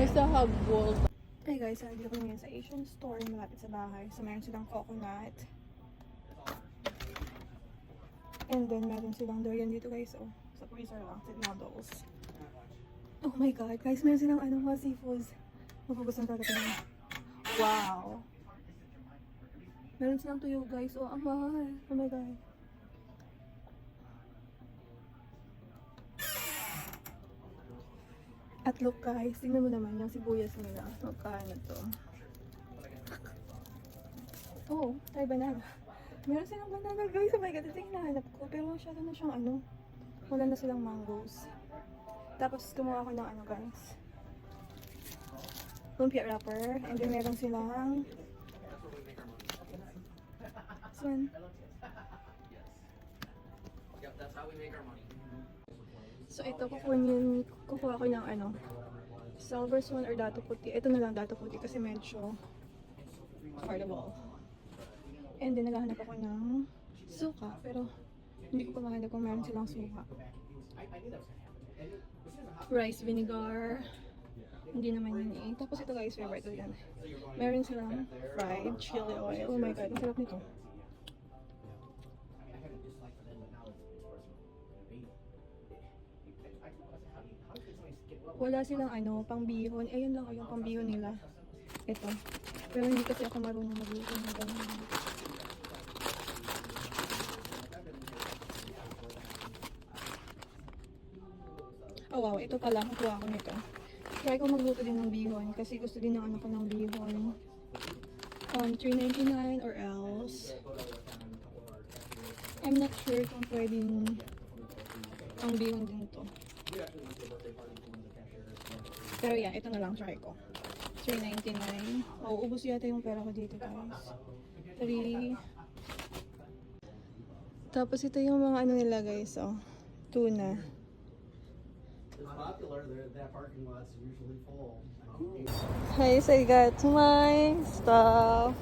Nasa Hubworld. Hey guys, nandito ko ngayon sa Asian store malapit sa bahay. So, meron silang coconut. And then, meron silang durian dito guys. Oh, sa freezer lang. Sa noodles. Oh my god, guys. Meron silang mga seafoods. Magugustuhan talaga ito. Wow. Meron silang tuyo guys. Oh, ang mahal. Oh my god. At look guys, tingnan mo naman yung sibuyas nila. Magkano to? Oh, tayo banana. Meron silang banana guys. Oh my god, ito yung hinahanap ko. Pero masyado na siyang wala na silang mangoes. Tapos kumuha ako ng guys. Lumpia wrapper. And then meron silang this one. So ito kukuha ko ng silver swan or dato puti. Ito na lang dato puti kasi medyo affordable. And then naghahanap ako ng suka pero hindi ko pa mahanap kung meron silang suka. Rice vinegar. Hindi naman yun eh. Tapos ito guys, favorite ko yan. Meron silang fried chili oil. Oh my god, ang sarap nito. Wala silang pangbihon. Ayun lang yung pangbihon nila. Ito. Pero hindi kasi ako marunong mag-bihon ng ganun. Oh wow, ito pala. Kukuha ko nito. Try ko magluto din ng bihon kasi gusto din ng anak ko ng bihon. $3.99 or else. I'm not sure kung pwedeng ang bihon din to. Pero yeah, ito na lang try ko. $3.99. Oh, ubos yata yung pera ko dito guys. 3. Tapos ito yung mga nila guys, oh. Tuna. That parking lot's usually full. Hey, so I got my stuff.